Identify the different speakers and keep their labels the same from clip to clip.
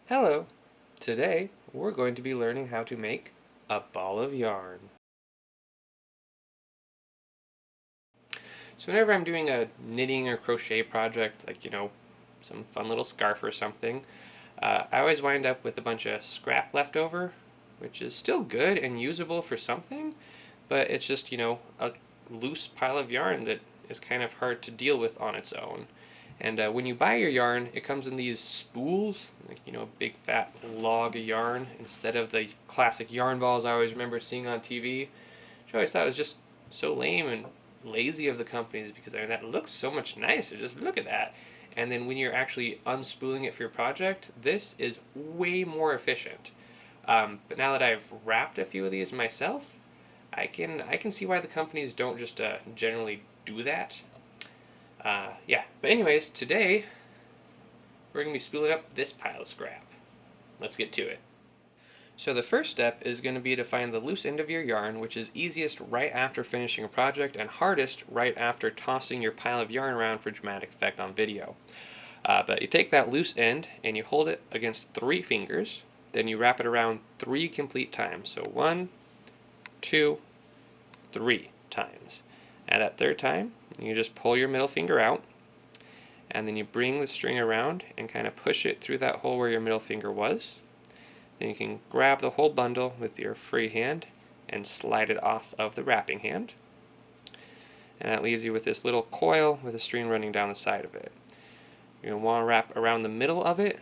Speaker 1: Hello! Today we're going to be learning how to make a ball of yarn. So whenever I'm doing a knitting or crochet project, like, some fun little scarf or something, I always wind up with a bunch of scrap left over, which is still good and usable for something, but it's just, a loose pile of yarn that is kind of hard to deal with on its own. And when you buy your yarn, it comes in these spools, like, a big fat log of yarn instead of the classic yarn balls I always remember seeing on TV, which I always thought was just so lame and lazy of the companies because that looks so much nicer. Just look at that. And then when you're actually unspooling it for your project, this is way more efficient. But now that I've wrapped a few of these myself, I can see why the companies don't just generally do that. Yeah, but anyways, today we're going to be spooling up this pile of scrap. Let's get to it. So the first step is going to be to find the loose end of your yarn, which is easiest right after finishing a project and hardest right after tossing your pile of yarn around for dramatic effect on video. But you take that loose end and you hold it against 3 fingers, then you wrap it around 3 complete times. So 1, 2, 3 times. At that third time, you just pull your middle finger out, and then you bring the string around and kind of push it through that hole where your middle finger was. Then you can grab the whole bundle with your free hand and slide it off of the wrapping hand. And that leaves you with this little coil with a string running down the side of it. You're going to want to wrap around the middle of it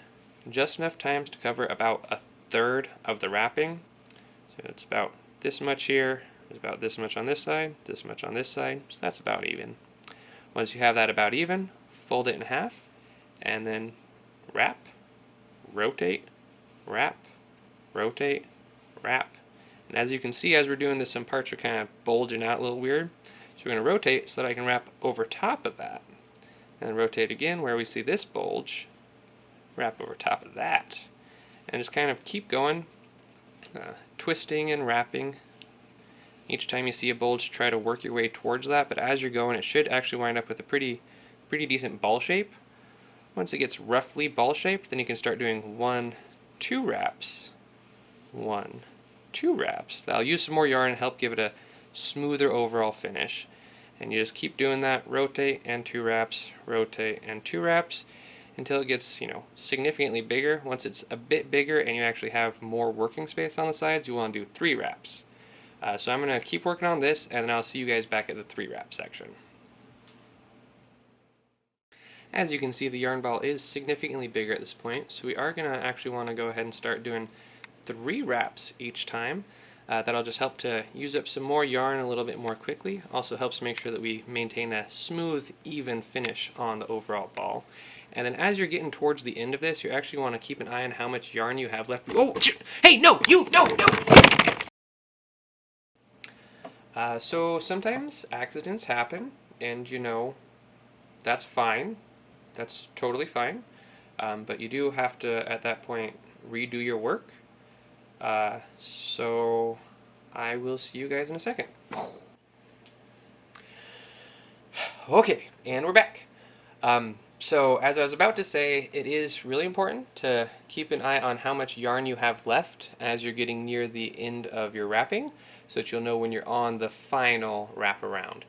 Speaker 1: just enough times to cover about a third of the wrapping. So it's about this much here, there's about this much on this side, this much on this side, so that's about even. Once you have that about even, fold it in half, and then wrap, rotate, wrap, rotate, wrap. And as you can see, as we're doing this, some parts are kind of bulging out a little weird. So we're going to rotate so that I can wrap over top of that. And then rotate again where we see this bulge, wrap over top of that. And just kind of keep going, twisting and wrapping. Each time you see a bulge, try to work your way towards that, but as you're going, it should actually wind up with a pretty decent ball shape. Once it gets roughly ball shaped, then you can start doing 1, 2 wraps. 1, 2 wraps. I'll use some more yarn to help give it a smoother overall finish. And you just keep doing that, rotate and 2 wraps, rotate and 2 wraps, until it gets, significantly bigger. Once it's a bit bigger and you actually have more working space on the sides, you want to do 3 wraps. So I'm going to keep working on this, and then I'll see you guys back at the 3 wrap section. As you can see, the yarn ball is significantly bigger at this point, so we are going to actually want to go ahead and start doing 3 wraps each time. That'll just help to use up some more yarn a little bit more quickly. Also helps make sure that we maintain a smooth, even finish on the overall ball. And then as you're getting towards the end of this, you actually want to keep an eye on how much yarn you have left. Oh, hey, no, you, no, no! So sometimes accidents happen, and that's fine. That's totally fine. But you do have to, at that point, redo your work. So I will see you guys in a second. Okay, and we're back. So as I was about to say, it is really important to keep an eye on how much yarn you have left as you're getting near the end of your wrapping, so that you'll know when you're on the final wraparound.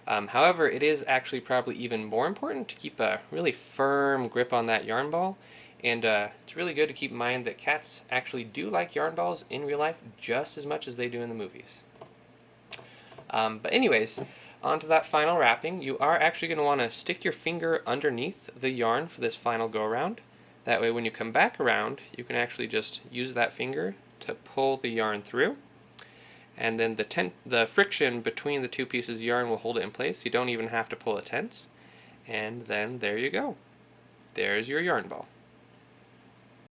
Speaker 1: However, it is actually probably even more important to keep a really firm grip on that yarn ball, and it's really good to keep in mind that cats actually do like yarn balls in real life just as much as they do in the movies. But anyways, onto that final wrapping, you are actually going to want to stick your finger underneath the yarn for this final go around. That way when you come back around, you can actually just use that finger to pull the yarn through. And then the friction between the 2 pieces of yarn will hold it in place. You don't even have to pull it tense. And then there you go. There's your yarn ball.